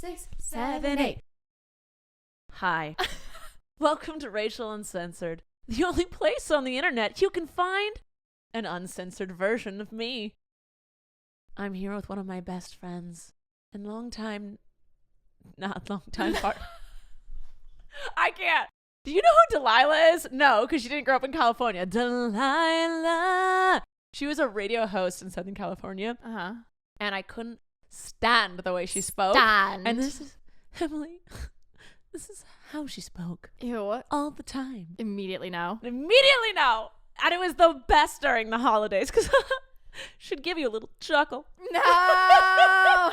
6, 7, 8. Hi. Welcome to Racial Uncensored, the only place on the internet you can find an uncensored version of me. I'm here with one of my best friends and not long time part. I can't. Do you know who Delilah is? No, because she didn't grow up in California. Delilah. She was a radio host in Southern California. Uh-huh. And I couldn't stand the way she spoke. And this is Emily. This is how she spoke. Ew. All the time. Immediately no. Immediately no. And it was the best during the holidays because should give you a little chuckle. No.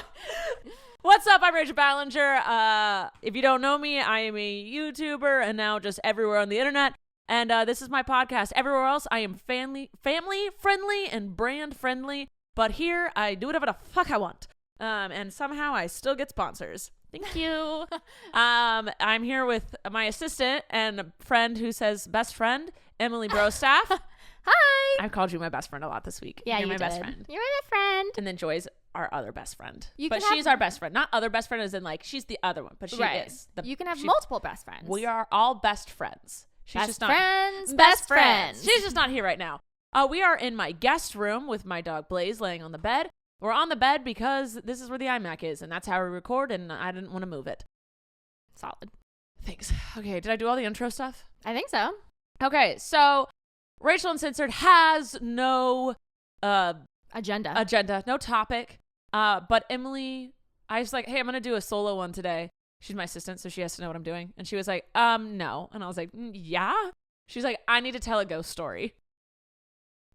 What's up? I'm Rachel Ballinger. If you don't know me, I am a YouTuber and now just everywhere on the internet. And this is my podcast. Everywhere else, I am family friendly and brand friendly. But here, I do whatever the fuck I want. And somehow I still get sponsors. Thank you. I'm here with my assistant and a friend who says best friend, Emily Brostaff. Hi. I've called you my best friend a lot this week. Yeah, You're you my best did. friend. You're my best friend. And then Joy's our other best friend. But she's our best friend. Not other best friend as in like she's the other one, but she right. is. You can have multiple best friends. We are all best friends. She's best just not friends. best friends. She's just not here right now. We are in my guest room with my dog Blaze laying on the bed. We're on the bed because this is where the iMac is, and that's how we record, and I didn't want to move it. Solid. Thanks. Okay, did I do all the intro stuff? I think so. Okay, so Racial Uncensored has no agenda, no topic. But Emily, I was like, hey, I'm going to do a solo one today. She's my assistant, so she has to know what I'm doing. And she was like, no. And I was like, yeah? She's like, I need to tell a ghost story.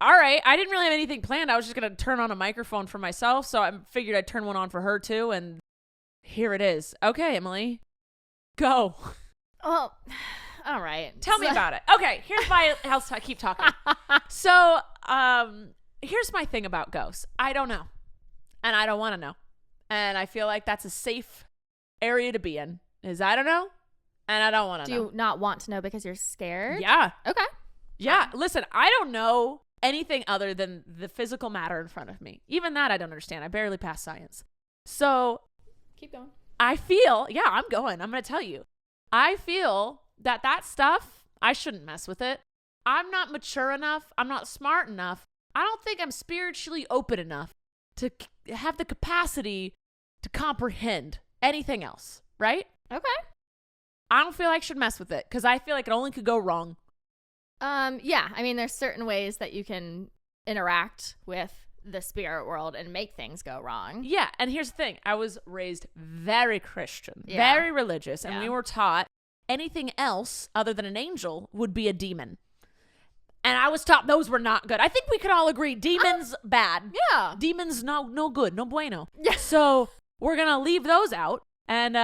All right. I didn't really have anything planned. I was just going to turn on a microphone for myself. So I figured I'd turn one on for her too. And here it is. Okay, Emily, go. Well, all right. Tell me about it. Okay. Here's my, I'll keep talking. So, here's my thing about ghosts. I don't know. And I don't want to know. And I feel like that's a safe area to be in. Is I don't know. And I don't want to know. Do you not want to know because you're scared? Yeah. Okay. Yeah. Listen, I don't know anything other than the physical matter in front of me. Even that I don't understand. I barely pass science. So keep going. I feel, yeah, I'm going. I'm going to tell you. I feel that stuff, I shouldn't mess with it. I'm not mature enough. I'm not smart enough. I don't think I'm spiritually open enough to have the capacity to comprehend anything else, right? Okay. I don't feel like I should mess with it because I feel like it only could go wrong. Yeah. I mean, there's certain ways that you can interact with the spirit world and make things go wrong. Yeah. And here's the thing. I was raised very Christian, Yeah. very religious, and Yeah. we were taught anything else other than an angel would be a demon. And I was taught those were not good. I think we could all agree demons bad. Yeah. Demons no good, no bueno. Yeah. So we're going to leave those out. And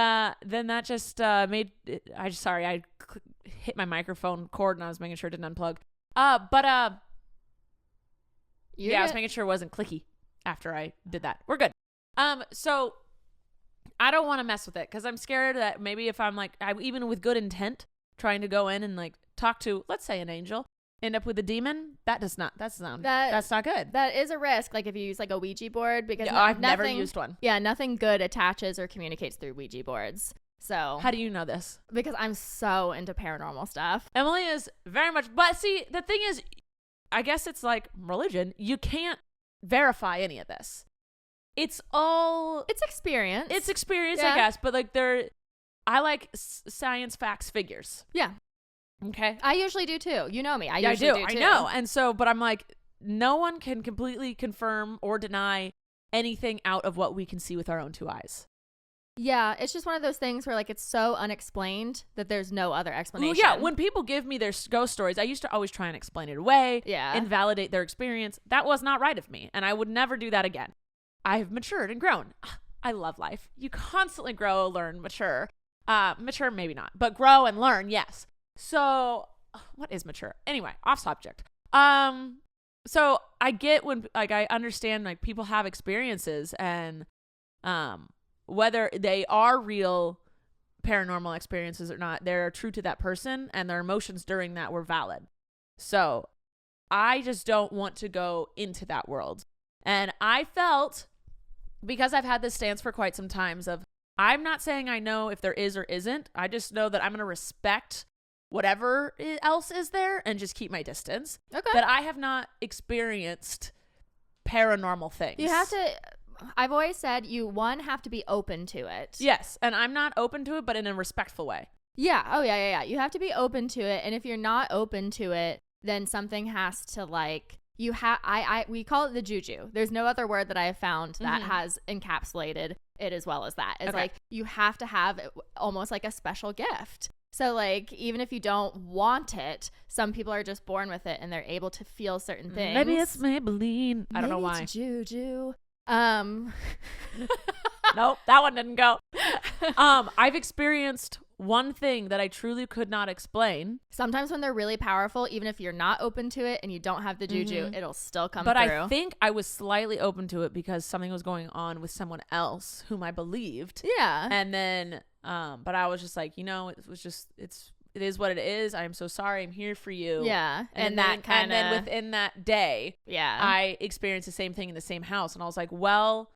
then that just made I hit my microphone cord and I was making sure it didn't unplug. I was making sure it wasn't clicky after I did that. We're good. So I don't want to mess with it because I'm scared that maybe if I'm like, even with good intent, trying to go in and like talk to, let's say, an angel, end up with a demon. That's not good. That is a risk. Like if you use like a Ouija board, because I've never used one. Yeah, nothing good attaches or communicates through Ouija boards. So how do you know this? Because I'm so into paranormal stuff. Emily is very much. But see, the thing is, I guess it's like religion. You can't verify any of this. It's experience. It's experience, yeah. I guess. But like I like science, facts, figures. Yeah. Okay. I usually do too. You know me. I do too. I know. And so, but I'm like, no one can completely confirm or deny anything out of what we can see with our own two eyes. Yeah, it's just one of those things where like it's so unexplained that there's no other explanation. Well, yeah, when people give me their ghost stories, I used to always try and explain it away, invalidate their experience. That was not right of me, and I would never do that again. I've matured and grown. I love life. You constantly grow, learn, mature. Mature, maybe not, but grow and learn, yes. So, what is mature? Anyway, off subject. So I get when, like, I understand, like, people have experiences and, whether they are real paranormal experiences or not, they're true to that person and their emotions during that were valid. So I just don't want to go into that world. And I felt, because I've had this stance for quite some times of I'm not saying I know if there is or isn't. I just know that I'm going to respect whatever else is there and just keep my distance. Okay. That I have not experienced paranormal things. You have to, I've always said you, have to be open to it. Yes. And I'm not open to it, but in a respectful way. Yeah. Oh, yeah. You have to be open to it. And if you're not open to it, then something has to like, we call it the juju. There's no other word that I have found that has encapsulated it as well as that. It's like you have to have almost like a special gift. So like even if you don't want it, some people are just born with it and they're able to feel certain things. Maybe it's Maybelline. I don't know why. It's juju. Nope, that one didn't go. I've experienced one thing that I truly could not explain. Sometimes when they're really powerful, even if you're not open to it and you don't have the juju, it'll still come through. But I think I was slightly open to it because something was going on with someone else whom I believed. Yeah. And then, but I was just like, it is what it is. I'm so sorry. I'm here for you. Yeah. And then within that day, yeah, I experienced the same thing in the same house. And I was like, well,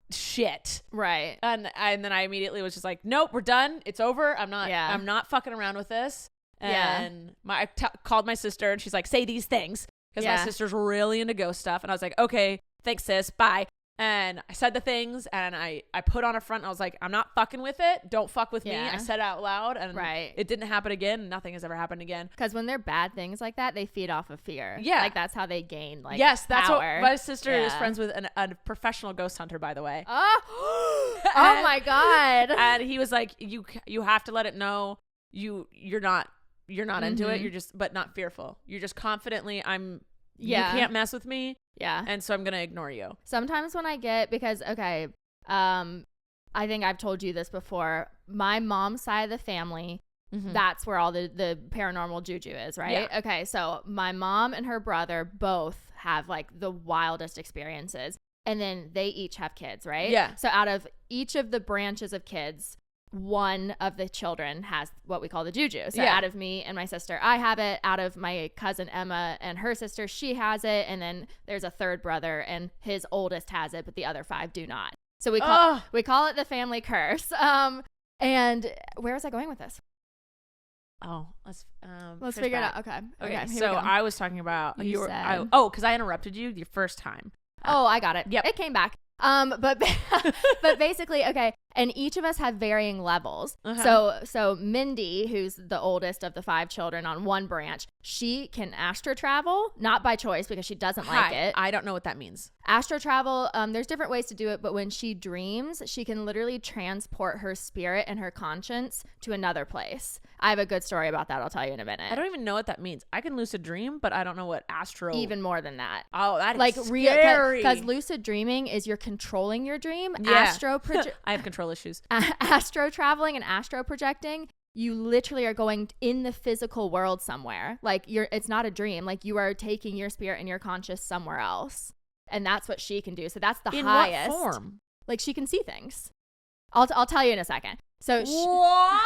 shit. Right. And then I immediately was just like, nope, we're done. It's over. I'm not fucking around with this. And I called my sister and she's like, say these things. Because my sister's really into ghost stuff. And I was like, okay, thanks sis. Bye. And I said the things and I put on a front and I was like, I'm not fucking with it. Don't fuck with me. I said it out loud and it didn't happen again. Nothing has ever happened again. Because when they're bad things like that, they feed off of fear. Yeah. Like that's how they gain like that's power. what my sister is friends with a professional ghost hunter, by the way. Oh, oh my God. And he was like, you have to let it know you're not into it. You're just, but not fearful. You're just confidently, you can't mess with me. Yeah. And so I'm going to ignore you. Sometimes when I get, because, okay, I think I've told you this before. My mom's side of the family, that's where all the paranormal juju is, right? Yeah. Okay. So my mom and her brother both have like the wildest experiences. And then they each have kids, right? Yeah. So out of each of the branches of kids, one of the children has what we call the juju. So out of me and my sister, I have it. Out of my cousin Emma and her sister, she has it. And then there's a third brother and his oldest has it, but the other 5 do not. So we call it the family curse. And where was I going with this? Oh, let's figure it out. Okay. So I was talking about because I interrupted you your first time. I got it. Yep. It came back. But basically, okay. And each of us have varying levels. So Mindy, who's the oldest of the 5 children on one branch, she can astro travel, not by choice because she doesn't like it. I don't know what that means. Astro travel, there's different ways to do it, but when she dreams, she can literally transport her spirit and her conscience to another place. I have a good story about that. I'll tell you in a minute. I don't even know what that means. I can lucid dream, but I don't know what astro. Even more than that. Oh, that is like scary. Because lucid dreaming is you're controlling your dream. Yeah. I have control issues. Astro traveling and astro projecting, you literally are going in the physical world somewhere. Like it's not a dream. Like you are taking your spirit and your conscious somewhere else. And that's what she can do. So that's the highest. In what form? Like she can see things. I'll tell you in a second. So what?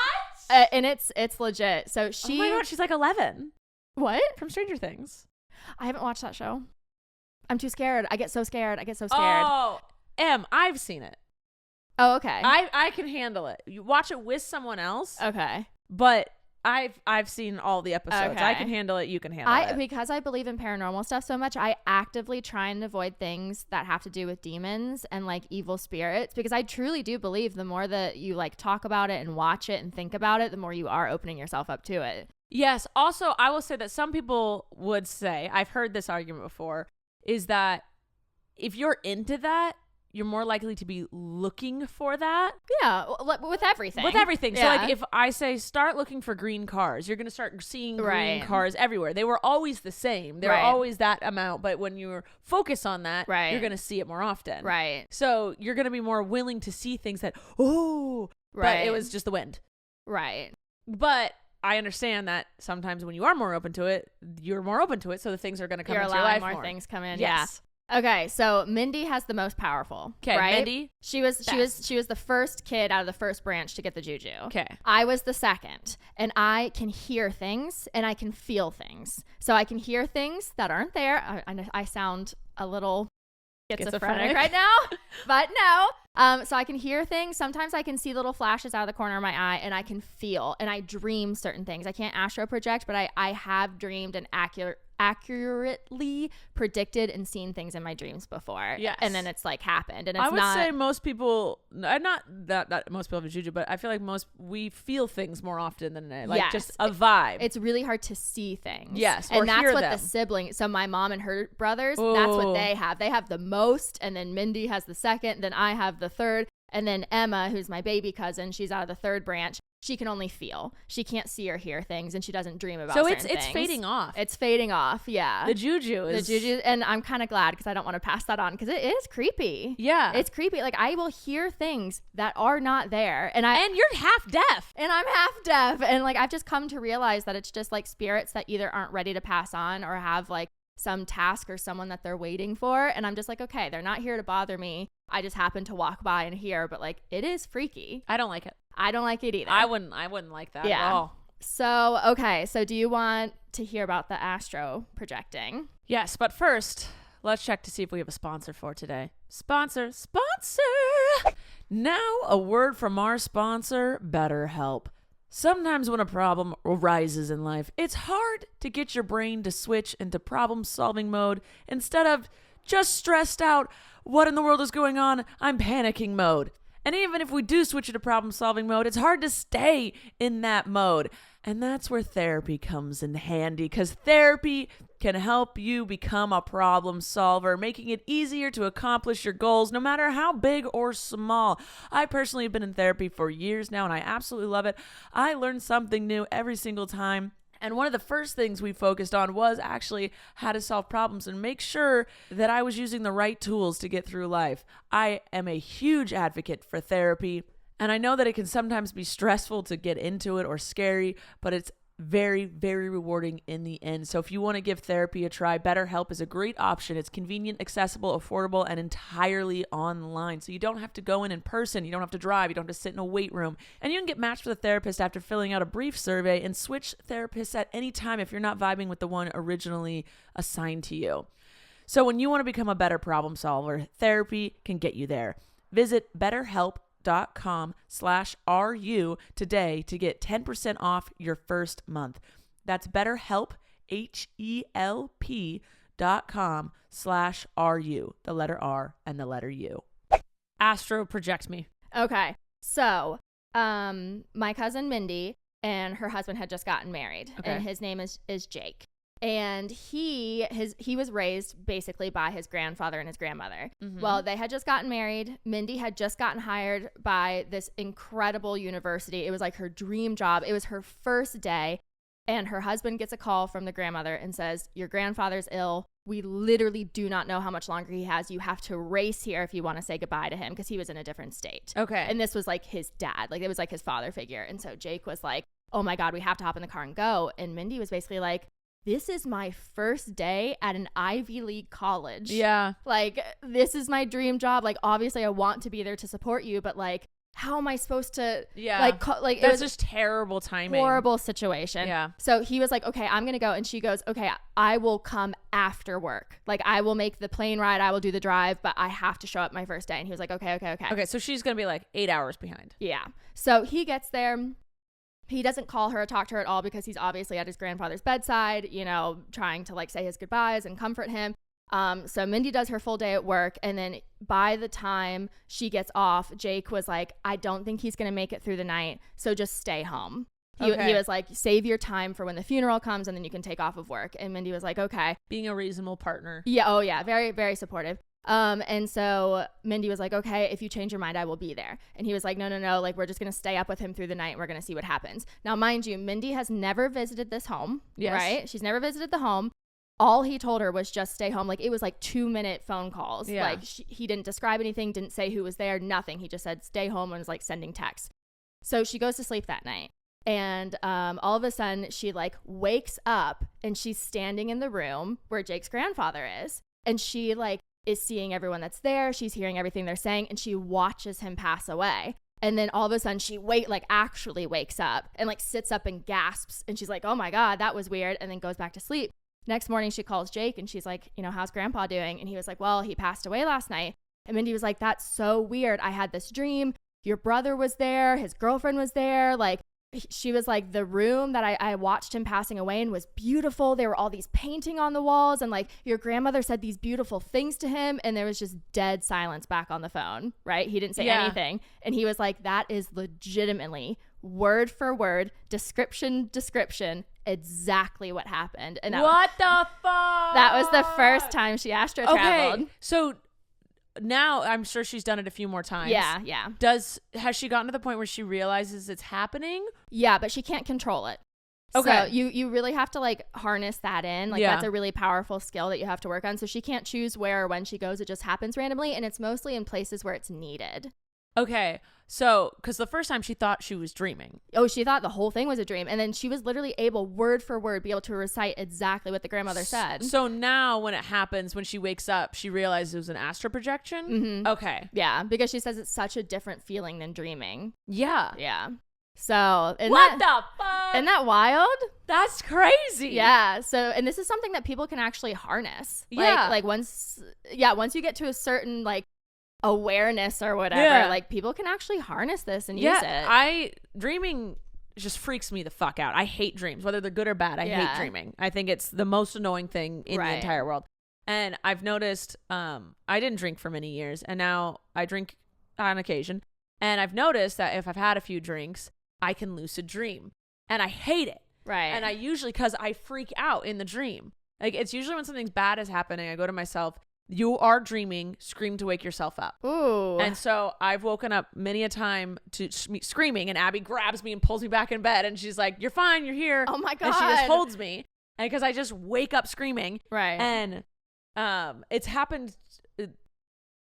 And it's legit. So she. Oh my God, she's like 11. What? From Stranger Things. I haven't watched that show. I'm too scared. I get so scared. Oh, I've seen it. Oh, okay. I can handle it. You watch it with someone else. Okay. But I've seen all the episodes. Okay. I can handle it. You can handle it. Because I believe in paranormal stuff so much, I actively try and avoid things that have to do with demons and like evil spirits, because I truly do believe the more that you like talk about it and watch it and think about it, the more you are opening yourself up to it. Yes. Also, I will say that some people would say, I've heard this argument before, is that if you're into that, you're more likely to be looking for that. Yeah, with everything. So like if I say start looking for green cars, you're going to start seeing green cars everywhere. They were always the same. They were always that amount. But when you focus on that, you're going to see it more often. Right. So you're going to be more willing to see things that, but it was just the wind. Right. But I understand that sometimes when you are more open to it, you're more open to it. So the things are going to come into your life more. More things come in. Yes. Yeah. Okay, so Mindy has the most powerful. Okay, right? Mindy. She was the first kid out of the first branch to get the juju. Okay. I was the second, and I can hear things and I can feel things. So I can hear things that aren't there. I sound a little schizophrenic right now, but no. So I can hear things. Sometimes I can see little flashes out of the corner of my eye, and I can feel, and I dream certain things. I can't astro project, but I have dreamed and accurately predicted and seen things in my dreams before. Yes. And then it's like happened. And it's I would say most people, not that most people have juju, but I feel like we feel things more often than just a vibe. It's really hard to see things. Yes. And that's hear what them. the siblings, so my mom and her brothers, that's what they have. They have the most, and then Mindy has the second, then I have the third. And then Emma, who's my baby cousin, she's out of the third branch. She can only feel. She can't see or hear things, and she doesn't dream about certain things. So it's fading off. It's fading off, yeah. The juju, and I'm kind of glad because I don't want to pass that on because it is creepy. Yeah. It's creepy. Like, I will hear things that are not there. And you're half deaf. And I'm half deaf. And, like, I've just come to realize that it's just, like, spirits that either aren't ready to pass on or have, like, some task or someone that they're waiting for. And I'm just like, okay, they're not here to bother me. I just happen to walk by and hear, but, like, it is freaky. I don't like it. I don't like it either. I wouldn't like that at all. So, okay. So do you want to hear about the astro projecting? Yes, but first, let's check to see if we have a sponsor for today. Sponsor. Now, a word from our sponsor, BetterHelp. Sometimes when a problem arises in life, it's hard to get your brain to switch into problem-solving mode instead of just stressed out, what in the world is going on? I'm panicking mode. And even if we do switch into problem-solving mode, it's hard to stay in that mode. And that's where therapy comes in handy, because therapy can help you become a problem solver, making it easier to accomplish your goals, no matter how big or small. I personally have been in therapy for years now, and I absolutely love it. I learn something new every single time. And one of the first things we focused on was actually how to solve problems and make sure that I was using the right tools to get through life. I am a huge advocate for therapy, and I know that it can sometimes be stressful to get into it or scary, but it's very, very rewarding in the end. So if you want to give therapy a try, BetterHelp is a great option. It's convenient, accessible, affordable, and entirely online. So you don't have to go in person. You don't have to drive. You don't have to sit in a wait room. And you can get matched with a therapist after filling out a brief survey and switch therapists at any time if you're not vibing with the one originally assigned to you. So when you want to become a better problem solver, therapy can get you there. Visit BetterHelp.com/RU today to get 10% off your first month. That's BetterHelp, HELP.com/RU, the letter R and the letter U. Astro project me. Okay. So, my cousin Mindy and her husband had just gotten married, and his name is Jake. And he was raised basically by his grandfather and his grandmother. Mm-hmm. Well, they had just gotten married. Mindy had just gotten hired by this incredible university. It was like her dream job. It was her first day. And her husband gets a call from the grandmother and says, your grandfather's ill. We literally do not know how much longer he has. You have to race here if you want to say goodbye to him, because he was in a different state. Okay. And this was like his dad. Like, it was like his father figure. And so Jake was like, oh my God, we have to hop in the car and go. And Mindy was basically like, this is my first day at an Ivy League college. Yeah. Like, this is my dream job. Like, obviously I want to be there to support you, but like, how am I supposed to? Yeah. Like that's it was just terrible timing. Horrible situation. Yeah. So he was like, okay, I'm going to go. And she goes, okay, I will come after work. Like, I will make the plane ride. I will do the drive, but I have to show up my first day. And he was like, okay. Okay. So she's going to be like 8 hours behind. Yeah. So he gets there. He doesn't call her or talk to her at all because he's obviously at his grandfather's bedside, you know, trying to like say his goodbyes and comfort him. So Mindy does her full day at work. And then by the time she gets off, Jake was like, I don't think he's going to make it through the night. So just stay home. He was like, save your time for when the funeral comes and then you can take off of work. And Mindy was like, okay. Being a reasonable partner. Yeah. Oh yeah. Very, very supportive. And so Mindy was like, okay, if you change your mind, I will be there. And he was like, no. Like, we're just going to stay up with him through the night and we're going to see what happens. Now, mind you, Mindy has never visited this home. Yes. Right? She's never visited the home. All he told her was just stay home. Like, it was like 2-minute phone calls. Yeah. Like, he didn't describe anything, didn't say who was there, nothing. He just said stay home and was like sending texts. So she goes to sleep that night. And all of a sudden she like wakes up and she's standing in the room where Jake's grandfather is. And she like is seeing everyone that's there. She's hearing everything they're saying, and she watches him pass away. And then all of a sudden she actually wakes up and like sits up and gasps. And she's like, oh my God, that was weird. And then goes back to sleep. Next morning she calls Jake and she's like, you know, how's grandpa doing? And he was like, well, he passed away last night. And Mindy was like, that's so weird. I had this dream. Your brother was there. His girlfriend was there. Like, she was like, the room that I watched him passing away in was beautiful. There were all these painting on the walls. And like, your grandmother said these beautiful things to him. And there was just dead silence back on the phone, right? He didn't say anything. And he was like, that is legitimately word for word, description, exactly what happened. And what the fuck? That was the first time she astro traveled. So now I'm sure she's done it a few more times. Yeah. Has she gotten to the point where she realizes it's happening? Yeah, but she can't control it. Okay. So you really have to like harness that in. Like that's a really powerful skill that you have to work on. So she can't choose where or when she goes. It just happens randomly, and it's mostly in places where it's needed. Okay. So, because the first time she thought she was dreaming. Oh, she thought the whole thing was a dream. And then she was literally able, word for word, be able to recite exactly what the grandmother said. So now when it happens, when she wakes up, she realizes it was an astral projection? Mm-hmm. Okay. Yeah, because she says it's such a different feeling than dreaming. Yeah. Yeah. So. What the fuck? Isn't that wild? That's crazy. Yeah. So, and this is something that people can actually harness. Yeah. Like once you get to a certain like awareness or whatever, like people can actually harness this and use it. Dreaming just freaks me the fuck out. I hate dreams, whether they're good or bad. I hate dreaming. I think it's the most annoying thing in the entire world. And I've noticed, I didn't drink for many years, and now I drink on occasion. And I've noticed that if I've had a few drinks, I can lucid dream, and I hate it. Right. And I usually, because I freak out in the dream. Like, it's usually when something bad is happening, I go to myself, you are dreaming, scream to wake yourself up. Ooh. And so I've woken up many a time to screaming, and Abby grabs me and pulls me back in bed, and she's like, you're fine, you're here. Oh my God. And she just holds me, and because I just wake up screaming. Right. And it's happened.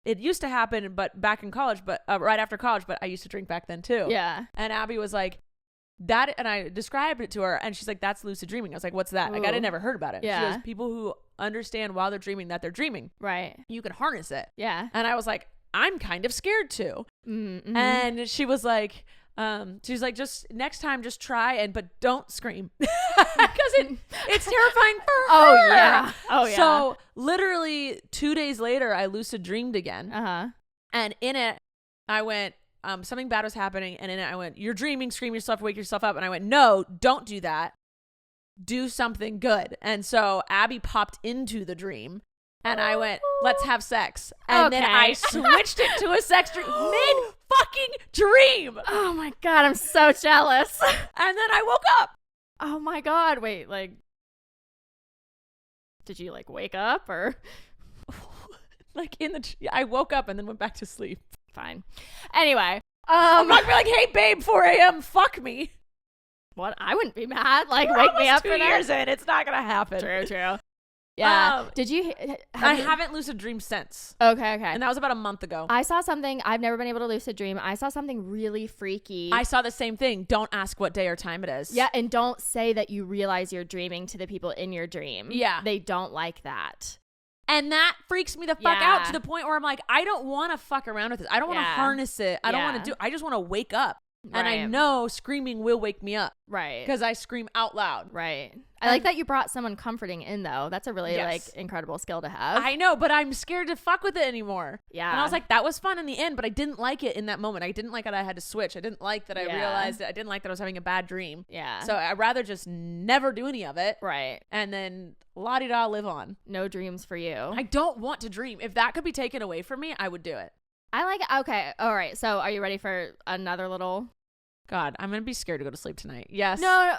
It used to happen, but back in college, but right after college, but I used to drink back then too. Yeah. And Abby was like, that, and I described it to her, and she's like, that's lucid dreaming. I was like, what's that? Ooh. Like, I never heard about it. Yeah. She goes, people who understand while they're dreaming that they're dreaming. Right. You can harness it. Yeah. And I was like, I'm kind of scared too. Mm-hmm. And she was like, just next time, just try but don't scream. Because it's terrifying for her. Oh yeah. So literally 2 days later, I lucid dreamed again. Uh-huh. And in it, I went, something bad was happening. And in it, I went, you're dreaming, scream yourself, wake yourself up. And I went, no, don't do that. Do something good. And so Abby popped into the dream. And I went, let's have sex. And then I switched it to a sex dream. Mid-fucking dream. Oh my God, I'm so jealous. And then I woke up. Oh my God. Wait, like, did you like wake up or? Like I woke up and then went back to sleep. Fine. Anyway. I'm not gonna be like, hey babe, 4 a.m., fuck me. What? I wouldn't be mad. Like, We're wake me up 2 for years that. in. It's not gonna happen. True. Yeah. Did you? I haven't lucid dreamed since. Okay. And that was about a month ago. I saw something. I've never been able to lucid dream. I saw something really freaky. I saw the same thing. Don't ask what day or time it is. Yeah, and don't say that you realize you're dreaming to the people in your dream. Yeah. They don't like that. And that freaks me the fuck out to the point where I'm like, I don't want to fuck around with this. I don't want to harness it. I don't want to I just want to wake up. Right. And I know screaming will wake me up. Right. Because I scream out loud. Right. I like that you brought someone comforting in, though. That's a really, like, incredible skill to have. I know, but I'm scared to fuck with it anymore. Yeah. And I was like, that was fun in the end, but I didn't like it in that moment. I didn't like that I had to switch. I didn't like that I realized it. I didn't like that I was having a bad dream. Yeah. So I'd rather just never do any of it. Right. And then la-di-da, live on. No dreams for you. I don't want to dream. If that could be taken away from me, I would do it. I like it. Okay. All right. So are you ready for another little... God, I'm going to be scared to go to sleep tonight. Yes. No,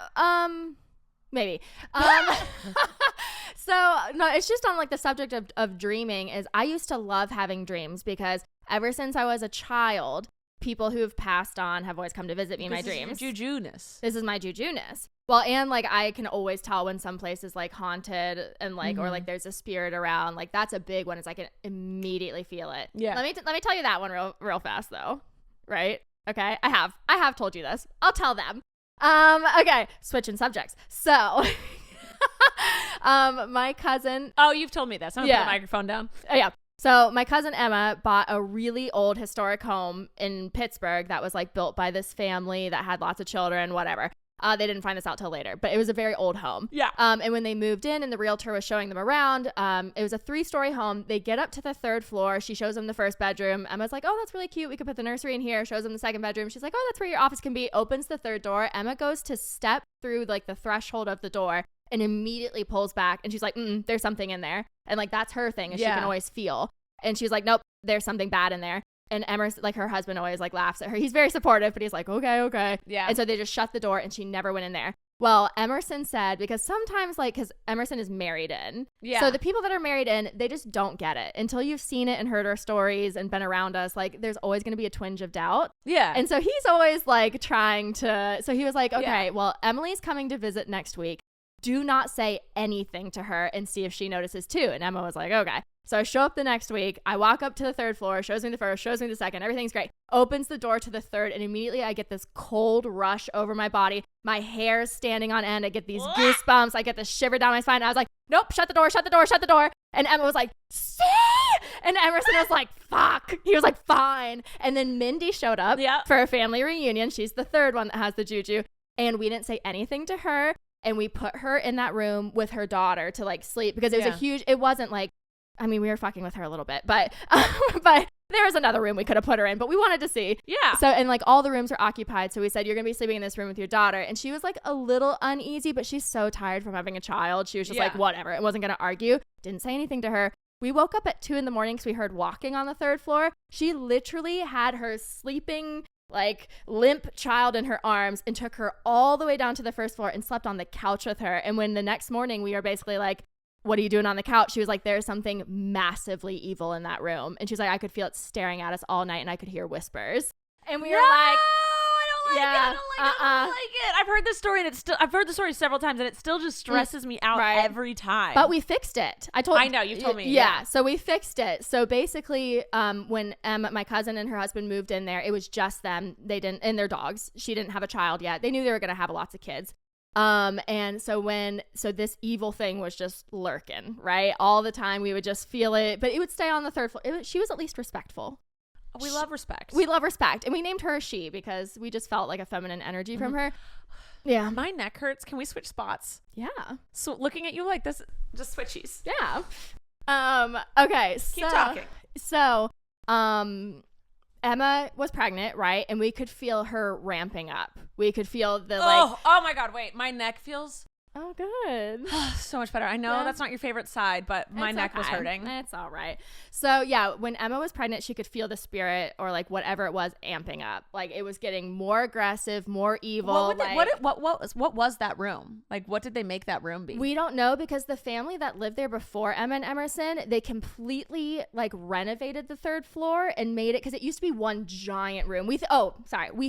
maybe. So, no, it's just on like the subject of dreaming is I used to love having dreams because ever since I was a child, people who have passed on have always come to visit me in my dreams. This is your juju-ness. This is my juju-ness. Well, and like I can always tell when some place is like haunted and like, or like there's a spirit around. Like that's a big one is I can immediately feel it. Yeah. Let me tell you that one real fast though. Right? Okay, I have told you this. I'll tell them. Okay, switching subjects. So, my cousin. Oh, you've told me this. I'm gonna put the microphone down. Yeah. So my cousin Emma bought a really old historic home in Pittsburgh that was like built by this family that had lots of children, whatever. They didn't find this out till later, but it was a very old home. Yeah. And when they moved in and the realtor was showing them around, it was a 3-story home. They get up to the 3rd floor. She shows them the 1st bedroom. Emma's like, oh, that's really cute. We could put the nursery in here. Shows them the 2nd bedroom. She's like, oh, that's where your office can be. Opens the 3rd door. Emma goes to step through like the threshold of the door and immediately pulls back. And she's like, there's something in there. And like, that's her thing. And she can always feel. And she's like, nope, there's something bad in there. And Emerson, like her husband always like laughs at her. He's very supportive, but he's like, okay. Yeah. And so they just shut the door and she never went in there. Well, Emerson said, because sometimes like, because Emerson is married in. Yeah. So the people that are married in, they just don't get it until you've seen it and heard our stories and been around us. Like there's always going to be a twinge of doubt. Yeah. And so he's always like trying to, so he was like, okay, well, Emily's coming to visit next week. Do not say anything to her and see if she notices too. And Emma was like, okay. So I show up the next week. I walk up to the 3rd floor, shows me the 1st, shows me the 2nd. Everything's great. Opens the door to the 3rd, and immediately I get this cold rush over my body. My hair's standing on end. I get these goosebumps. I get the shiver down my spine. I was like, nope, shut the door. And Emma was like, see? And Emerson was like, fuck. He was like, fine. And then Mindy showed up for a family reunion. She's the 3rd one that has the juju. And we didn't say anything to her. And we put her in that room with her daughter to like sleep because it was it wasn't like, I mean, we were fucking with her a little bit, but there was another room we could have put her in, but we wanted to see. Yeah. So, and like all the rooms are occupied. So we said, you're going to be sleeping in this room with your daughter. And she was like a little uneasy, but she's so tired from having a child. She was just like, whatever. It wasn't going to argue. Didn't say anything to her. We woke up at 2 a.m. because we heard walking on the 3rd floor. She literally had her sleeping like limp child in her arms and took her all the way down to the 1st floor and slept on the couch with her. And when the next morning we were basically like, what are you doing on the couch? She was like, there's something massively evil in that room. And she's like, I could feel it staring at us all night and I could hear whispers. And we were like, I don't like it. I've heard this story and I've heard the story several times and it still just stresses me out every time. But we fixed it. I know, you've told me. Yeah. So we fixed it. So basically, when my cousin and her husband moved in there, it was just them. They didn't, and their dogs. She didn't have a child yet. They knew they were going to have lots of kids. And so this evil thing was just lurking, right? All the time we would just feel it, but it would stay on the 3rd floor. She was at least respectful. We love respect. We love respect. And we named her a she because we just felt like a feminine energy from her. Yeah. My neck hurts. Can we switch spots? Yeah. So looking at you like this, just switchies. Yeah. Okay. Keep talking. So, Emma was pregnant, right? And we could feel her ramping up. We could feel the oh my God, wait. My neck feels oh good. So much better. I know that's not your favorite side, but my neck was hurting. It's all right. So yeah, when Emma was pregnant, she could feel the spirit or like whatever it was amping up. Like it was getting more aggressive, more evil. What was that room? Like what did they make that room be? We don't know because the family that lived there before Emma and Emerson, they completely like renovated the 3rd floor and made it because it used to be one giant room. We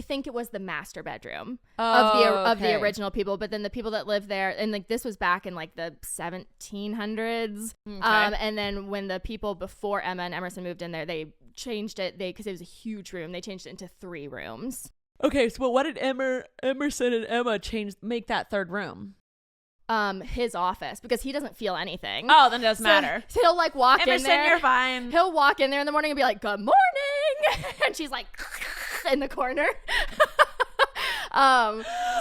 think it was the master bedroom of the original people, but then the people that lived there. And like this was back in like the 1700s. Okay. And then when the people before Emma and Emerson moved in there, they changed it. Because it was a huge room. They changed it into 3 rooms. Okay, so what did Emerson and Emma make that 3rd room? His office because he doesn't feel anything. Oh, then it doesn't matter. So he'll like walk Emerson, in there. You're fine. He'll walk in there in the morning and be like, "Good morning," and she's like in the corner.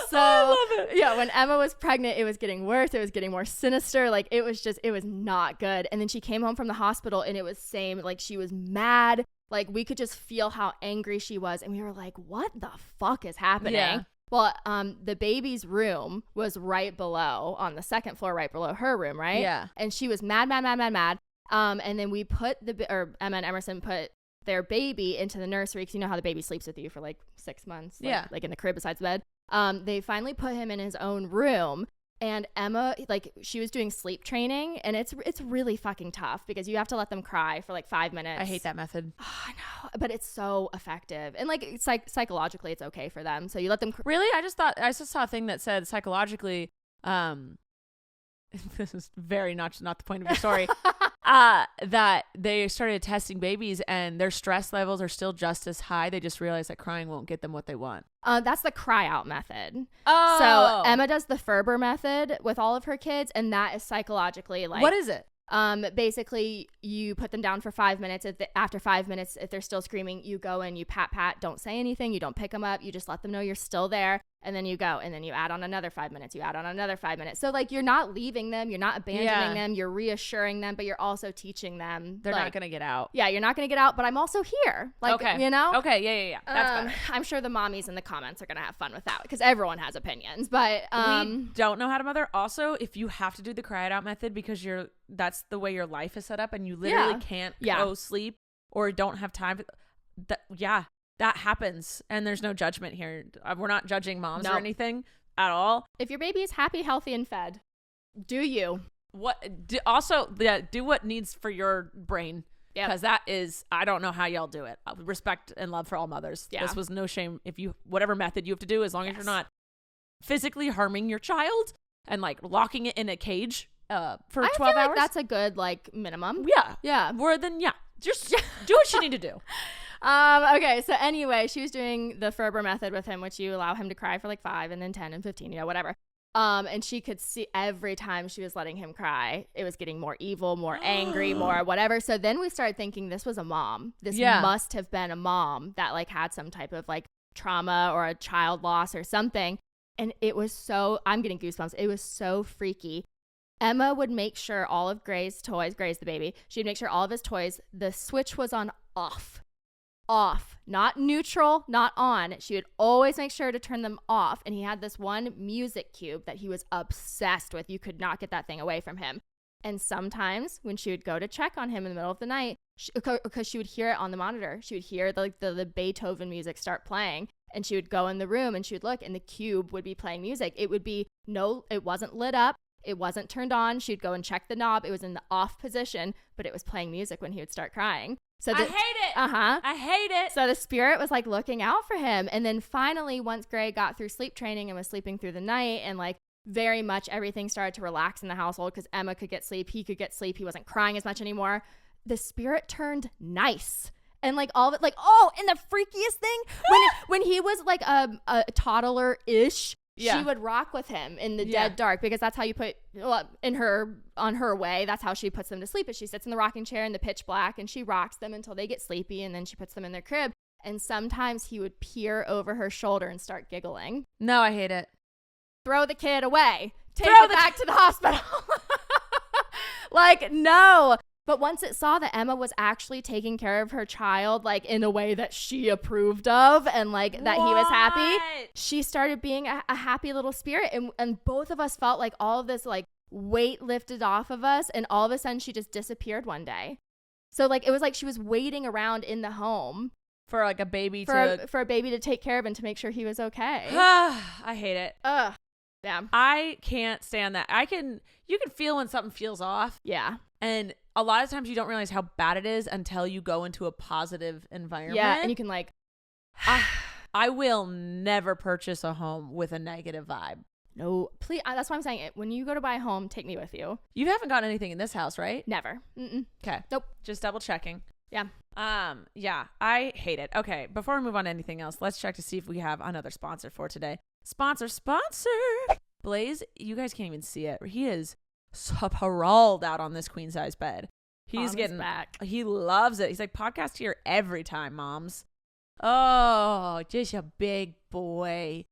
So I love it. Yeah, when Emma was pregnant, it was getting worse. It was getting more sinister. Like it was not good. And then she came home from the hospital and it was same. Like she was mad. Like we could just feel how angry she was. And we were like, what the fuck is happening? Yeah. Well, the baby's room was right below on the 2nd floor, right below her room. Right. Yeah. And she was mad. And then we put Emma and Emerson put their baby into the nursery because you know how the baby sleeps with you for like 6 months, like in the crib besides bed. They finally put him in his own room, and Emma, like she was doing sleep training, and it's really fucking tough because you have to let them cry for like 5 minutes. I hate that method. Oh, I know, but it's so effective, and like it's like psychologically it's okay for them. So you let them. Really, I just saw a thing that said psychologically. This is very not the point of your story. That they started testing babies and their stress levels are still just as high. They just realized that crying won't get them what they want. That's the cry out method. Oh. So Emma does the Ferber method with all of her kids, and that is psychologically like. What is it? Basically you put them down for 5 minutes. After 5 minutes, if they're still screaming, you go and you pat, don't say anything. You don't pick them up. You just let them know you're still there. and then you go, and then you add on another 5 minutes, you add on another 5 minutes. So like you're not leaving them, you're not abandoning them, you're reassuring them, but you're also teaching them they're not gonna get out. Yeah, you're not gonna get out, but I'm also here. Like, you know? Okay, yeah. That's better. I'm sure the mommies in the comments are gonna have fun with that because everyone has opinions. But we don't know how to mother. Also, if you have to do the cry it out method because that's the way your life is set up, and you literally can't go sleep or don't have time. That happens, and there's no judgment here. We're not judging moms or anything at all. If your baby is happy, healthy, and fed, do you. Do what needs for your brain. Yeah. Because that is, I don't know how y'all do it. Respect and love for all mothers. Yeah. This was no shame. If whatever method you have to do, as long as you're not physically harming your child and like locking it in a cage for 12 hours. Like that's a good like minimum. Yeah. More than, just do what you need to do. Okay, so anyway, she was doing the Ferber method with him, which you allow him to cry for like 5 and then 10 and 15, whatever. And she could see every time she was letting him cry, it was getting more evil, more angry, more whatever. So then we started thinking this was a mom. This must have been a mom that like had some type of like trauma or a child loss or something. And it was I'm getting goosebumps. It was so freaky. Emma would make sure all of Gray's toys, Gray's the baby, she'd make sure all of his toys, the switch was on off, not neutral, not on. She would always make sure to turn them off. And he had this one music cube that he was obsessed with. You could not get that thing away from him. And sometimes when she would go to check on him in the middle of the night, because she would hear it on the monitor, she would hear the Beethoven music start playing, and she would go in the room and she would look, and the cube would be playing music. It wasn't lit up. It wasn't turned on. She'd go and check the knob. It was in the off position, but it was playing music when he would start crying. So I hate it. I hate it. So the spirit was like looking out for him. And then finally, once Gray got through sleep training and was sleeping through the night, and like very much everything started to relax in the household because Emma could get sleep, he could get sleep, he wasn't crying as much anymore, the spirit turned nice. And like all of it, like, and the freakiest thing, when he was like a toddler-ish, she would rock with him in the dead dark, because that's how you put on her way. That's how she puts them to sleep, is she sits in the rocking chair in the pitch black and she rocks them until they get sleepy, and then she puts them in their crib. And sometimes he would peer over her shoulder and start giggling. No, I hate it. Throw the kid away. Take it back to the hospital. Like, no. But once it saw that Emma was actually taking care of her child, like in a way that she approved of, and like that he was happy, she started being a happy little spirit. And both of us felt like all of this like weight lifted off of us, and all of a sudden she just disappeared one day. So like it was like she was waiting around in the home for like a baby for a baby to take care of and to make sure he was okay. I hate it. Damn. I can't stand that. You can feel when something feels off. Yeah. And a lot of times you don't realize how bad it is until you go into a positive environment. Yeah, and you can like... I will never purchase a home with a negative vibe. No, please. That's why I'm saying it. When you go to buy a home, take me with you. You haven't gotten anything in this house, right? Never. Okay. Nope. Just double checking. Yeah. Yeah, I hate it. Okay, before we move on to anything else, let's check to see if we have another sponsor for today. Sponsor. Blaze, you guys can't even see it. He is sprawled out on this queen size bed. He's getting back. He loves it. He's like, podcast here every time, moms. Oh, just a big boy.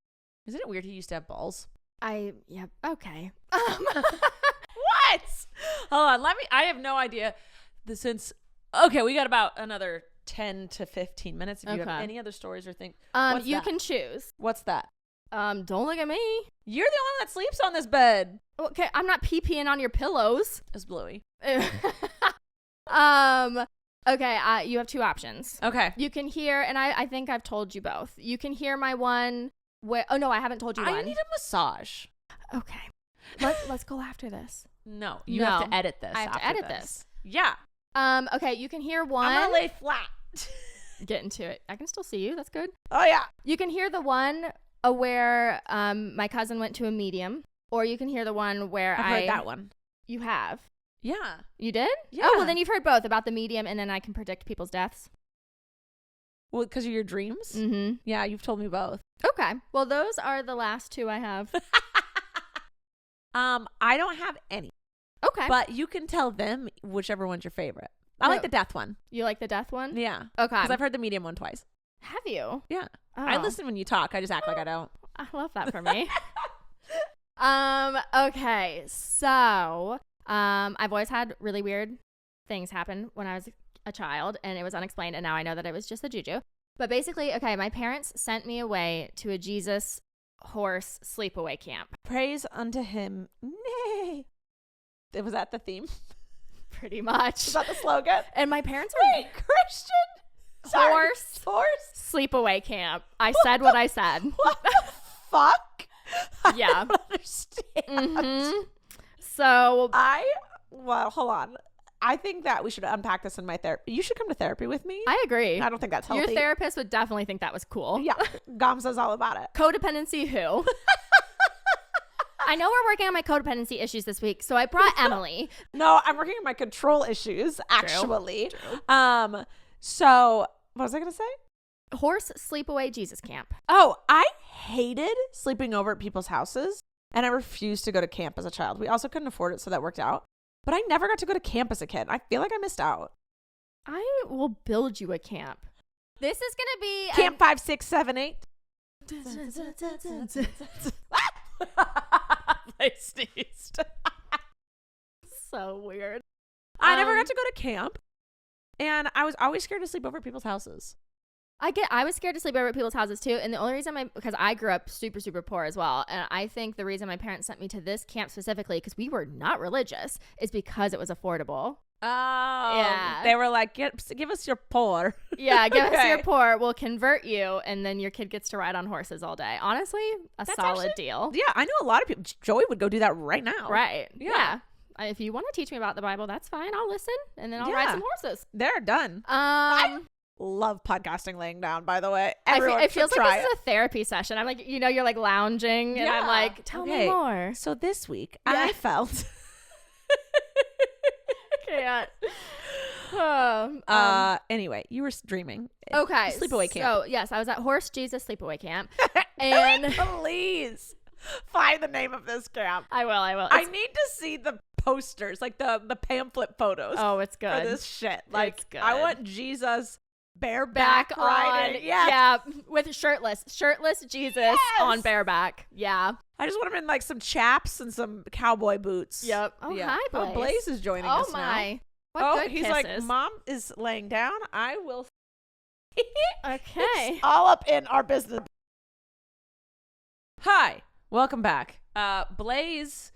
Isn't it weird he used to have balls? Yeah, okay. What? Hold on, I have no idea. Okay, we got about another 10 to 15 minutes. If you have any other stories or things. You can choose. What's that? Don't look at me. You're the only one that sleeps on this bed. Okay, I'm not pee-peeing on your pillows. It's Bluey. Okay, you have two options. Okay. You can hear, and I think I've told you both. You can hear my one where, oh no, I haven't told you one. I need a massage. Okay. Let's go after this. No, you have to edit this. I have to edit this. Yeah. Okay, you can hear one. I'm gonna lay flat. Get into it. I can still see you. That's good. Oh yeah. You can hear the one where my cousin went to a medium, or you can hear the one where I've heard that one. You have? Yeah. You did? Yeah. Oh, well then you've heard both, about the medium, and then I can predict people's deaths. Well, because of your dreams? Mm-hmm. Yeah, you've told me both. Okay. Well, those are the last two I have. I don't have any. Okay. But you can tell them whichever one's your favorite. I like the death one. You like the death one? Yeah. Okay. Because I've heard the medium one twice. Have you? Yeah. Oh. I listen when you talk. I just act like I don't. I love that for me. Okay. So, I've always had really weird things happen when I was a child, and it was unexplained, and now I know that it was just the juju. But basically, okay, my parents sent me away to a Jesus horse sleepaway camp. Praise unto him. Nay. Was that the theme? Pretty much. Is that the slogan? And my parents were Christian horse sleepaway camp. I said what I said. What the fuck? Yeah. I don't understand. Mm-hmm. So well, hold on. I think that we should unpack this in my therapy. You should come to therapy with me. I agree. I don't think that's healthy. Your therapist would definitely think that was cool. Yeah. Gamsa's all about it. Codependency who? I know we're working on my codependency issues this week, so I brought Emily. No, I'm working on my control issues, actually. True. So what was I going to say? Horse sleepaway Jesus camp. Oh, I hated sleeping over at people's houses, and I refused to go to camp as a child. We also couldn't afford it, so that worked out. But I never got to go to camp as a kid. I feel like I missed out. I will build you a camp. This is going to be... Camp 5, 6, 7, 8. I sneezed. So weird. I never got to go to camp. And I was always scared to sleep over at people's houses. I was scared to sleep over at people's houses too. And the only reason because I grew up super, super poor as well. And I think the reason my parents sent me to this camp specifically, because we were not religious, is because it was affordable. Oh. Yeah. They were like, give us your poor. Yeah, give us your poor. We'll convert you. And then your kid gets to ride on horses all day. Honestly, that's solid deal. Yeah, I know a lot of people. Joey would go do that right now. Right. Yeah. If you want to teach me about the Bible, that's fine. I'll listen. And then I'll ride some horses. They're done. I love podcasting laying down, by the way. It feels like this is a therapy session. I'm like, you're like lounging and I'm like, tell me more. So this week I felt can't. Anyway, you were dreaming. Okay. Sleepaway camp. So yes, I was at Horse Jesus Sleepaway Camp. And please find the name of this camp. I will. I need to see the posters, like the pamphlet photos. Oh, it's good. For this shit. Like, it's good. I want Jesus bareback riding. On. Yeah, with shirtless Jesus on bareback. Yeah. I just want him in like some chaps and some cowboy boots. Yep. Oh, hi, Blaze. Oh, Blaze is joining us now. Oh, my. What good he's kisses. like, Mom is laying down. I will. Okay. It's all up in our business. Hi. Welcome back. Blaze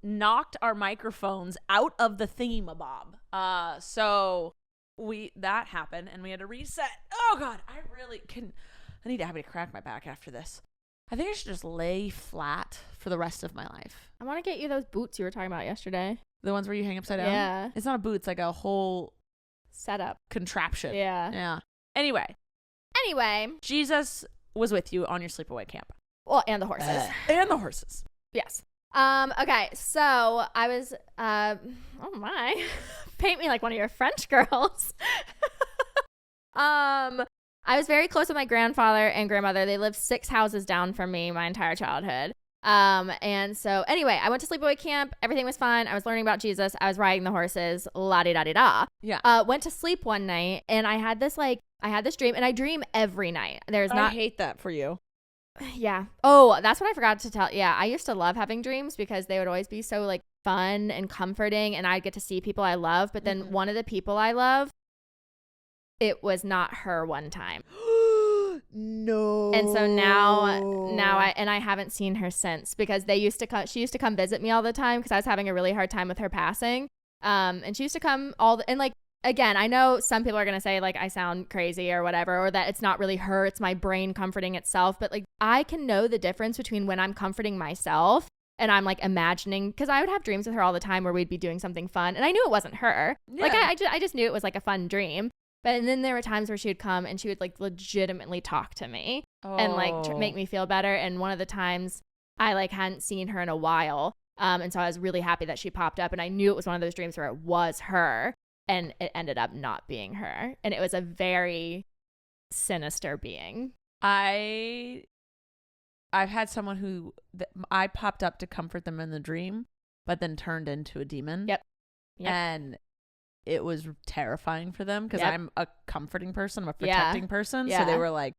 knocked our microphones out of the thingamabob. So that happened and we had to reset. Oh God, I need to have me crack my back after this. I think I should just lay flat for the rest of my life. I want to get you those boots you were talking about yesterday. The ones where you hang upside down? Yeah. It's not a boot, it's like a whole setup contraption. Yeah. Anyway, Jesus was with you on your sleepaway camp. Well, and the horses. And the horses. Yes. Okay, so I was oh my. Paint me like one of your French girls. I was very close with my grandfather and grandmother. They lived 6 houses down from me my entire childhood. And so anyway, I went to sleepaway camp. Everything was fine. I was learning about Jesus. I was riding the horses. La-di-da-di-da. Yeah. Went to sleep one night and I had this dream, and I dream every night. I hate that for you. Yeah. Oh, that's what I forgot to tell. Yeah. I used to love having dreams because they would always be so like fun and comforting, and I'd get to see people I love. But then one of the people I love, it was not her one time. No. And so now I haven't seen her since, because she used to come visit me all the time because I was having a really hard time with her passing. And she used to come and like, again, I know some people are going to say like I sound crazy or whatever, or that it's not really her, it's my brain comforting itself. But like, I can know the difference between when I'm comforting myself and I'm like imagining, because I would have dreams with her all the time where we'd be doing something fun and I knew it wasn't her. Yeah. Like I just knew it was like a fun dream. But then there were times where she would come and she would like legitimately talk to me and like make me feel better. And one of the times I like hadn't seen her in a while. And so I was really happy that she popped up, and I knew it was one of those dreams where it was her, and it ended up not being her. And it was a very sinister being. I've had someone who I popped up to comfort them in the dream, but then turned into a demon. Yep. And it was terrifying for them because I'm a comforting person. I'm a protecting person. Yeah. So they were like,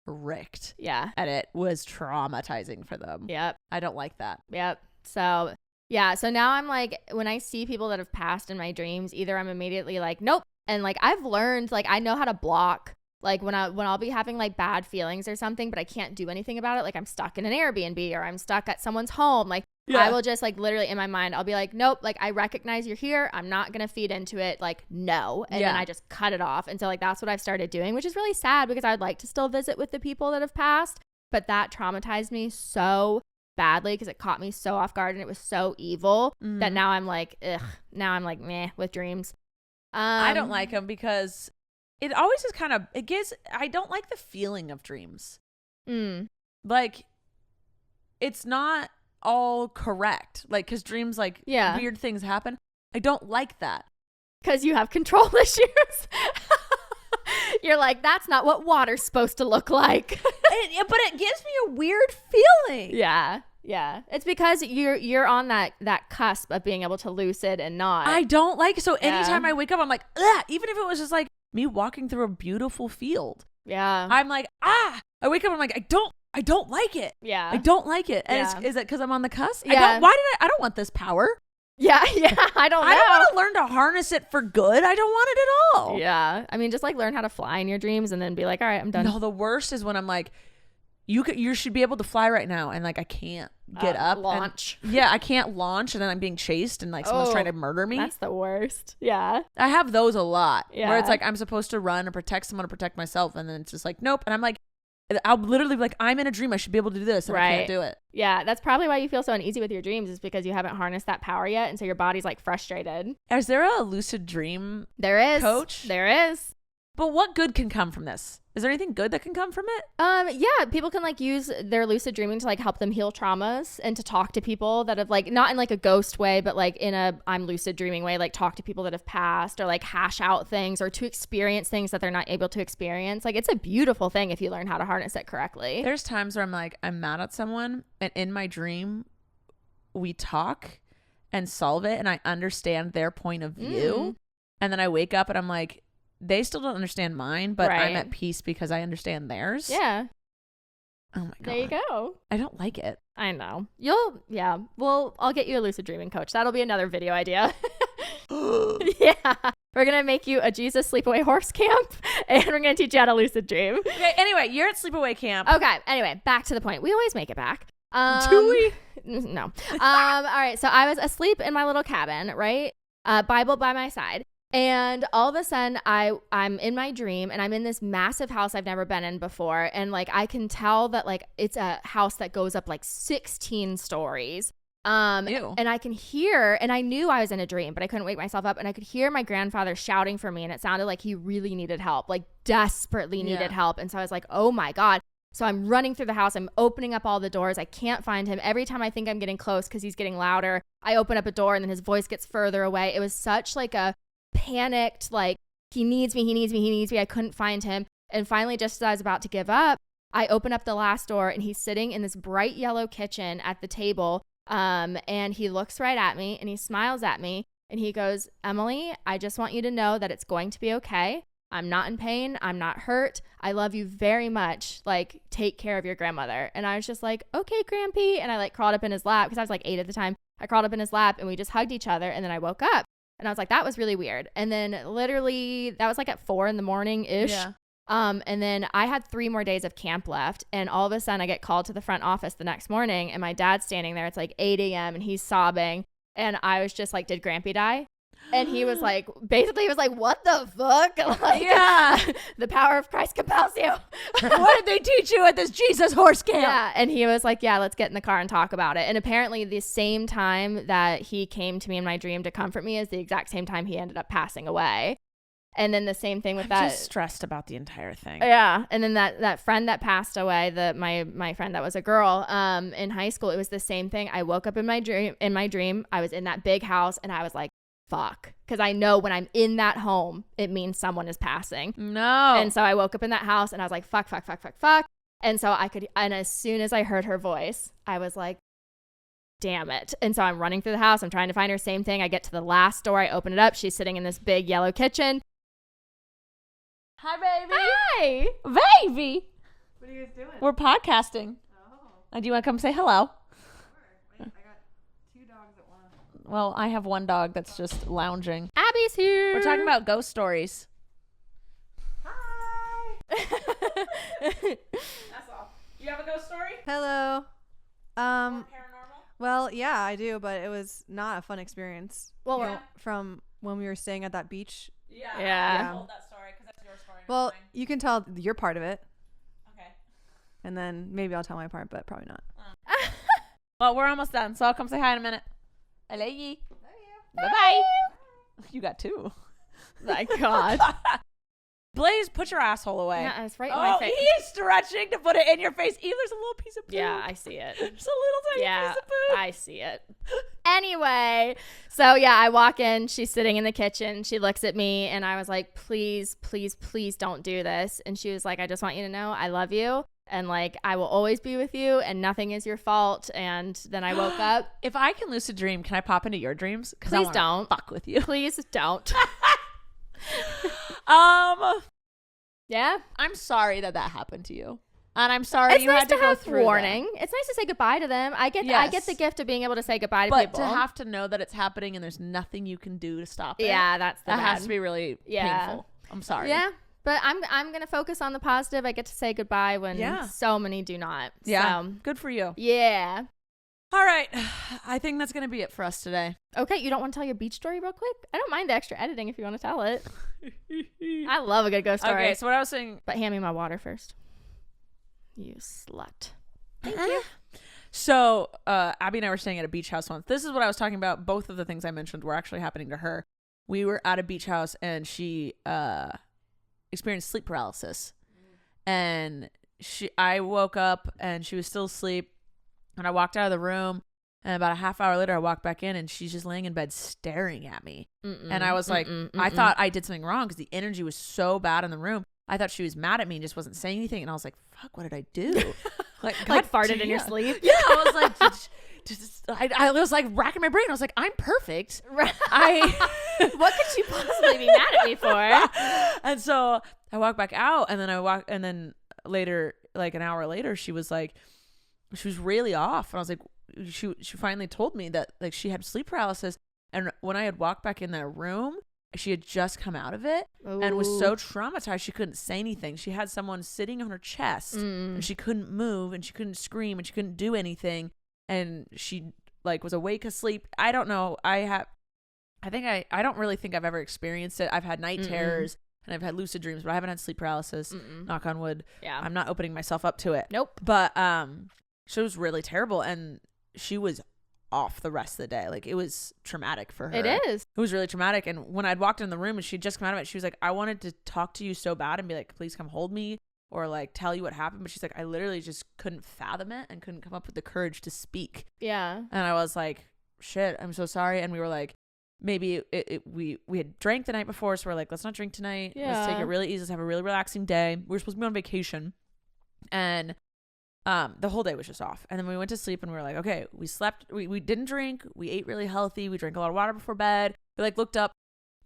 wrecked. Yeah. And it was traumatizing for them. Yep. I don't like that. Yep. So yeah. So now I'm like, when I see people that have passed in my dreams, either I'm immediately like, nope. And like, I've learned, like, I know how to block. Like when I'll be having like bad feelings or something, but I can't do anything about it. Like I'm stuck in an Airbnb or I'm stuck at someone's home. Like I will just like literally in my mind, I'll be like, nope, like I recognize you're here. I'm not going to feed into it. Like, no. And then I just cut it off. And so like, that's what I've started doing, which is really sad because I'd like to still visit with the people that have passed, but that traumatized me so badly because it caught me so off guard and it was so evil that now I'm like, ugh, now I'm like, meh with dreams. I don't like them because it always is kind of, I don't like the feeling of dreams. Like, it's not all correct. Like, because dreams, like, weird things happen. I don't like that. Because you have control issues. You're like, that's not what water's supposed to look like. But it gives me a weird feeling. Yeah. Yeah. It's because you're on that cusp of being able to lucid and not. I don't like it. So anytime I wake up, I'm like, ugh, even if it was just like me walking through a beautiful field. Yeah. I'm like, I wake up, I'm like, I don't like it. Yeah. I don't like it. And is it because I'm on the cusp? Yeah. I don't want this power. Yeah. Yeah. I don't know. I don't want to learn to harness it for good. I don't want it at all. Yeah. I mean, just like learn how to fly in your dreams and then be like, all right, I'm done. No, the worst is when I'm like, you should be able to fly right now. And like, I can't get up. Launch. I can't launch. And then I'm being chased and like someone's trying to murder me. That's the worst. Yeah. I have those a lot. Yeah. Where it's like, I'm supposed to run or protect someone or protect myself. And then it's just like, nope. And I'm like, I'll literally be like, I'm in a dream. I should be able to do this. And I can't do it. Yeah. That's probably why you feel so uneasy with your dreams is because you haven't harnessed that power yet. And so your body's like frustrated. Is there a lucid dream There is. coach? There is. But what good can come from this? Is there anything good that can come from it? Yeah, people can like use their lucid dreaming to like help them heal traumas and to talk to people that have like, not in like a ghost way, but like in a I'm lucid dreaming way, like talk to people that have passed or like hash out things or to experience things that they're not able to experience. Like it's a beautiful thing if you learn how to harness it correctly. There's times where I'm like, I'm mad at someone and in my dream we talk and solve it and I understand their point of view. And then I wake up and I'm like, they still don't understand mine, but I'm at peace because I understand theirs. Yeah. Oh my God. There you go. I don't like it. I know. Well, I'll get you a lucid dreaming coach. That'll be another video idea. Yeah. We're going to make you a Jesus sleepaway horse camp and we're going to teach you how to lucid dream. Okay, anyway, you're at sleepaway camp. Okay. Anyway, back to the point. We always make it back. Do we? No. All right. So I was asleep in my little cabin, right? Bible by my side. And all of a sudden, I'm in my dream and I'm in this massive house I've never been in before. And like, I can tell that like it's a house that goes up like 16 stories. Ew. And I can hear, and I knew I was in a dream, but I couldn't wake myself up. And I could hear my grandfather shouting for me. And it sounded like he really needed help, like desperately needed help. And so I was like, oh my God. So I'm running through the house. I'm opening up all the doors. I can't find him. Every time I think I'm getting close because he's getting louder, I open up a door and then his voice gets further away. It was such like a panicked, like he needs me. I couldn't find him. And finally, just as I was about to give up, I open up the last door and he's sitting in this bright yellow kitchen at the table. And he looks right at me and he smiles at me and he goes, Emily, I just want you to know that it's going to be okay. I'm not in pain. I'm not hurt. I love you very much. Like, take care of your grandmother. And I was just like, okay, Grampy. And I like crawled up in his lap because I was like 8 at the time. I crawled up in his lap and we just hugged each other. And then I woke up. And I was like, that was really weird. And then literally that was like at 4 a.m. ish. And then I had 3 more days of camp left. And all of a sudden I get called to the front office the next morning and my dad's standing there. It's like 8 a.m. and he's sobbing. And I was just like, did Grampy die? And he was like, basically he was like, what the fuck? Like, the power of Christ compels you. What did they teach you at this Jesus horse camp? Yeah. And he was like, yeah, let's get in the car and talk about it. And apparently the same time that he came to me in my dream to comfort me is the exact same time he ended up passing away. And then the same thing with I'm just stressed about the entire thing. Yeah. And then that friend that passed away, my friend that was a girl in high school, it was the same thing. I woke up in my dream. I was in that big house and I was like, fuck, because I know when I'm in that home it means someone is passing. No. And so I woke up in that house and I was like, fuck. And so and as soon as I heard her voice I was like, damn it. And so I'm running through the house, I'm trying to find her. Same thing, I get to the last door, I open it up, she's sitting in this big yellow kitchen. Hi, baby. Hi, baby. What are you guys doing? We're podcasting. Oh. Do you want to come say hello? Sure. I got 2 dogs at once. Well, I have one dog that's just lounging. Abby's here. We're talking about ghost stories. Hi. That's all. You have a ghost story? Hello. Paranormal? Well, yeah, I do, but it was not a fun experience. Well, You know, from when we were staying at that beach. Yeah. I told that story because that's your story. Well, you can tell your part of it, Okay. and then maybe I'll tell my part, but probably not. Well, we're almost done, so I'll come say hi in a minute. I love you. Bye-bye. You got 2. My God. Blaze, put your asshole away. Yeah, it's right in my face. He is stretching to put it in your face. Even there's a little piece of poop. Yeah, I see it. There's a little tiny piece of poop. I see it. Anyway, so yeah, I walk in. She's sitting in the kitchen. She looks at me, and I was like, please, please, please don't do this. And she was like, I just want you to know I love you. And like, I will always be with you, and nothing is your fault. And then I woke up. If I can lucid dream, can I pop into your dreams? Please don't. Fuck with you. Please don't. Yeah. I'm sorry that happened to you. And I'm sorry It's you nice had to go have through warning. that. It's nice to say goodbye to them. I get Yes. the gift of being able to say goodbye to But people. to have to know that it's happening and there's nothing you can do to stop it. Yeah, that's the that bad. has to be really painful. I'm sorry. Yeah. But I'm gonna focus on the positive. I get to say goodbye when so many do not. Yeah. So, Good for you. yeah. All right. I think that's going to be it for us today. Okay, you don't want to tell your beach story real quick? I don't mind the extra editing if you want to tell it. I love a good ghost story. Okay, so what I was saying. But hand me my water first. You slut. Thank you. So Abby and I were staying at a beach house once. This is what I was talking about. Both of the things I mentioned were actually happening to her. We were at a beach house and she experienced sleep paralysis. And I woke up and she was still asleep. And I walked out of the room. And about a half hour later, I walked back in and she's just laying in bed staring at me. And I was like, I thought I did something wrong because the energy was so bad in the room. I thought she was mad at me and just wasn't saying anything. And I was like, fuck, what did I do? Like farted in your sleep? Yeah. I was like, I was like racking my brain. I was like, I'm perfect. What could you possibly be mad at me for? And so I walked back out and then later, like an hour later, she was really off. And I was like, she finally told me that like she had sleep paralysis. And when I had walked back in that room, she had just come out of it and was so traumatized she couldn't say anything. She had someone sitting on her chest and she couldn't move and she couldn't scream and she couldn't do anything. And she like was awake asleep. I don't know. I don't really think I've ever experienced it. I've had night terrors and I've had lucid dreams, but I haven't had sleep paralysis. Knock on wood. Yeah. I'm not opening myself up to it. Nope. But she was really terrible and she was off the rest of the day. Like it was traumatic for her. It is. It was really traumatic. And when I'd walked in the room and she'd just come out of it, she was like, I wanted to talk to you so bad and be like, please come hold me or like tell you what happened. But she's like, I literally just couldn't fathom it and couldn't come up with the courage to speak. Yeah. And I was like, shit, I'm so sorry. And we were like, maybe we had drank the night before. So we're like, let's not drink tonight. Yeah. Let's take it really easy. Let's have a really relaxing day. We were supposed to be on vacation. And the whole day was just off. And then we went to sleep and we were like, okay, we slept. We didn't drink. We ate really healthy. We drank a lot of water before bed. We like looked up,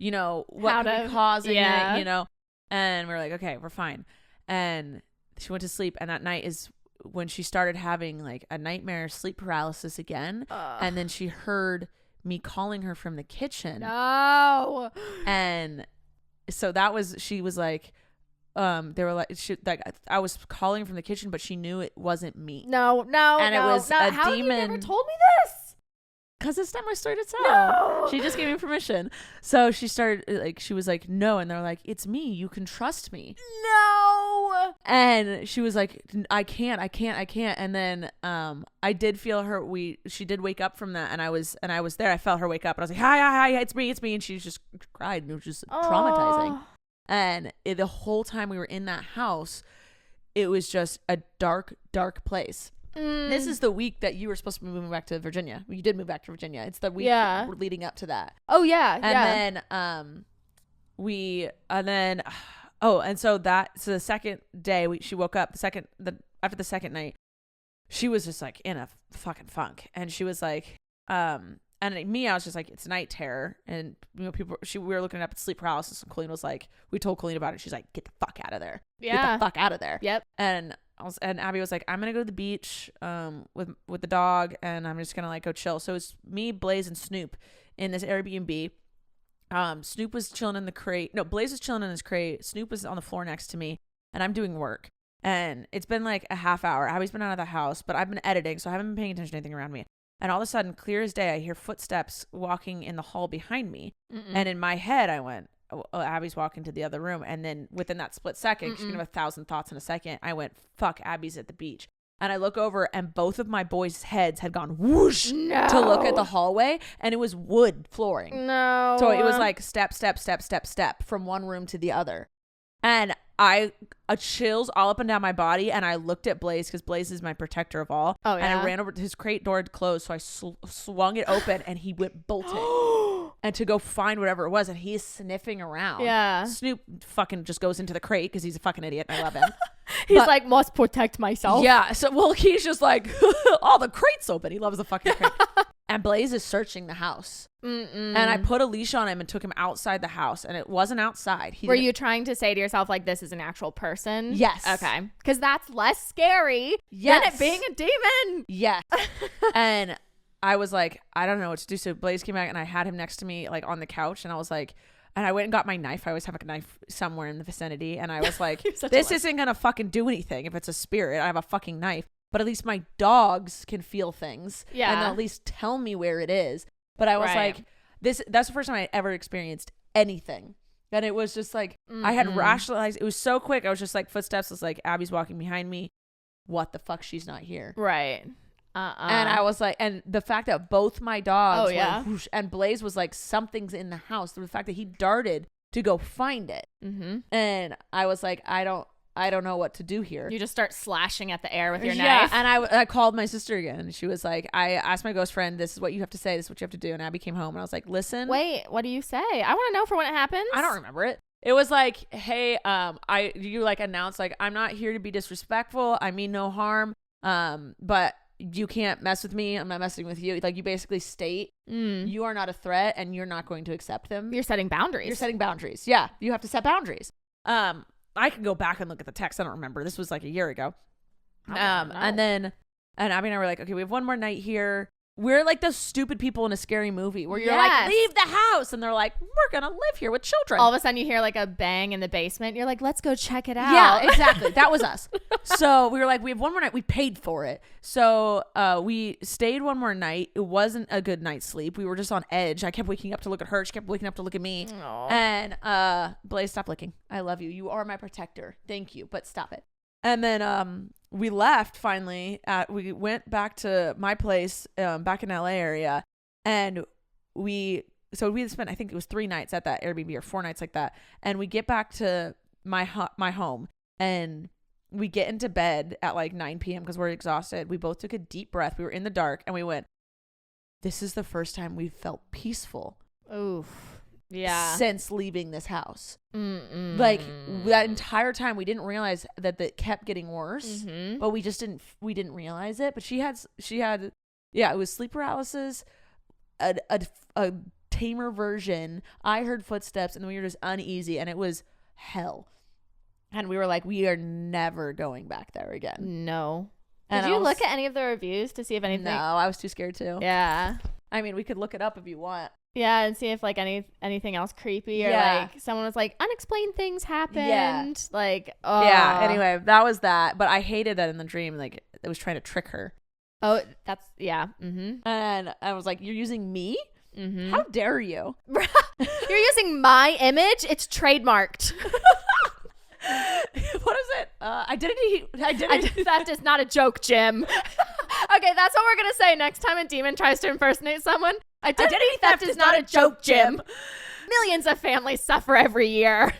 what could be causing it, and we were like, okay, we're fine. And she went to sleep. And that night is when she started having like a nightmare sleep paralysis again. And then she heard me calling her from the kitchen. No. And so she was like, they were like, I was calling from the kitchen, but she knew it wasn't me. No. And it was a How demon. Have you never told me this? Because it's not my story to tell. No. She just gave me permission. So she started, she was like, no. And they're like, it's me. You can trust me. No. And she was like, I can't. And then I did feel her. She did wake up from that. And I was there. I felt her wake up. And I was like, hi, it's me. And she just cried. And it was just traumatizing. And the whole time we were in that house, it was just a dark, dark place. This is the week that you were supposed to be moving back to Virginia. You did move back to Virginia. It's the week leading up to that. Oh, yeah. And then, so the second day she woke up, after the second night, she was just like in a fucking funk. And she was like, and me, I was just like, it's night terror. And we were looking up at sleep paralysis, and Colleen was like, we told Colleen about it. She's like, get the fuck out of there. Yeah. Get the fuck out of there. Yep. And and Abby was like, I'm gonna go to the beach with the dog, and I'm just gonna like go chill. So it's me, Blaze, and Snoop in this Airbnb. Snoop was chilling in the crate. No, Blaze was chilling in his crate. Snoop was on the floor next to me, and I'm doing work. And it's been like a half hour. Abby's been out of the house, but I've been editing, so I haven't been paying attention to anything around me. And all of a sudden, clear as day, I hear footsteps walking in the hall behind me. And in my head, I went, oh, Abby's walking to the other room. And then within that split second, she's gonna have 1,000 thoughts in a second, I went, fuck, Abby's at the beach. And I look over, and both of my boys' heads had gone whoosh to look at the hallway, and it was wood flooring. No. So it was like step from one room to the other. And chills all up and down my body, and I looked at Blaze, because Blaze is my protector of all. Oh, yeah. And I ran over to his crate door to close, so I swung it open, and he went bolting. And to go find whatever it was, and he's sniffing around. Yeah. Snoop fucking just goes into the crate because he's a fucking idiot, and I love him. He's like, must protect myself. Yeah. So, well, he's just like, all the crates open. He loves the fucking crate. And Blaze is searching the house. And I put a leash on him and took him outside the house, and it wasn't outside. Were you trying to say to yourself, like, this is an actual person? Yes. Okay. Because that's less scary than it being a demon. Yes. And I was like, I don't know what to do. So Blaze came back, and I had him next to me, like, on the couch, and I was like, and I went and got my knife. I always have a knife somewhere in the vicinity. And I was like, this isn't going to fucking do anything if it's a spirit. I have a fucking knife. But at least my dogs can feel things. Yeah. And they'll at least tell me where it is. But I was like, that's the first time I ever experienced anything. And it was just like, I had rationalized. It was so quick. I was just like, footsteps was like, Abby's walking behind me. What the fuck? She's not here. Right. And I was like, and the fact that both my dogs were whoosh, and Blaze was like, something's in the house. The fact that he darted to go find it. And I was like, I don't know what to do here. You just start slashing at the air with your knife. Yeah, and I called my sister again, and she was like, I asked my ghost friend, this is what you have to say, this is what you have to do. And Abby came home, and I was like, listen. Wait, what do you say? I want to know for when it happens. I don't remember it. It was like, hey, you like announced, like, I'm not here to be disrespectful. I mean no harm. But you can't mess with me. I'm not messing with you. Like, you basically state you are not a threat, and you're not going to accept them. You're setting boundaries. You're setting boundaries. Yeah, you have to set boundaries. I could go back and look at the text. I don't remember. This was like a year ago. And Abby and I were like, okay, we have one more night here. We're like those stupid people in a scary movie where you're like, leave the house. And they're like, we're going to live here with children. All of a sudden you hear like a bang in the basement. You're like, let's go check it out. Yeah, exactly. That was us. So we were like, we have one more night. We paid for it. So we stayed one more night. It wasn't a good night's sleep. We were just on edge. I kept waking up to look at her. She kept waking up to look at me. Aww. And Blaze, stop licking. I love you. You are my protector. Thank you. But stop it. And then we left finally. We went back to my place back in LA area, and we spent, I think it was 3 nights at that Airbnb, or 4 nights like that. And we get back to my home, and we get into bed at like 9 p.m. because we're exhausted. We both took a deep breath. We were in the dark, and we went, this is the first time we've felt peaceful. Oof. Yeah. Since leaving this house. Like, that entire time we didn't realize that it kept getting worse, but we didn't realize it. But she had it was sleep paralysis, a tamer version. I heard footsteps, and we were just uneasy, and it was hell. And we were like, we are never going back there again. No. Did you look at any of the reviews to see if anything? No, I was too scared to. Yeah. I mean, we could look it up if you want. Yeah, and see if like anything else creepy, or like someone was like, unexplained things happened. Yeah. Like, oh. Yeah, anyway, that was that. But I hated that in the dream. Like, it was trying to trick her. Oh, that's, yeah. And I was like, you're using me? How dare you? You're using my image? It's trademarked. What is it? Identity theft is not a joke, Jim. Okay, that's what we're gonna say next time a demon tries to impersonate someone. Identity theft is not a joke, Jim. Millions of families suffer every year.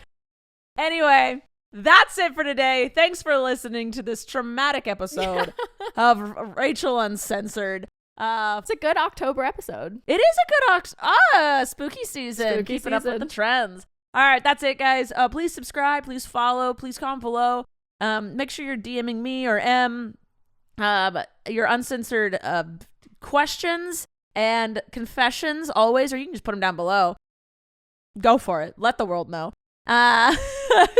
Anyway, that's it for today. Thanks for listening to this traumatic episode of Rachel Uncensored. It's a good October episode. It is a good spooky season. Keeping up with the trends. All right, that's it, guys. Please subscribe. Please follow. Please comment below. Make sure you're DMing me or M your uncensored questions and confessions always, or you can just put them down below. Go for it. Let the world know.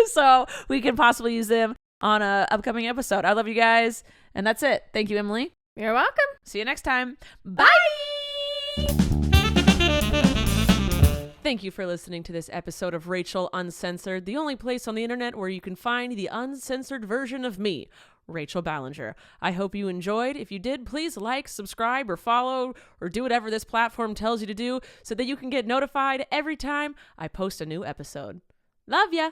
So we can possibly use them. on a upcoming episode. I love you guys. And that's it. Thank you, Emily. You're welcome. See you next time. Bye. Thank you for listening to this episode of Rachel Uncensored, the only place on the internet where you can find the uncensored version of me, Rachel Ballinger. I hope you enjoyed. If you did, please like, subscribe, or follow, or do whatever this platform tells you to do so that you can get notified every time I post a new episode. Love ya!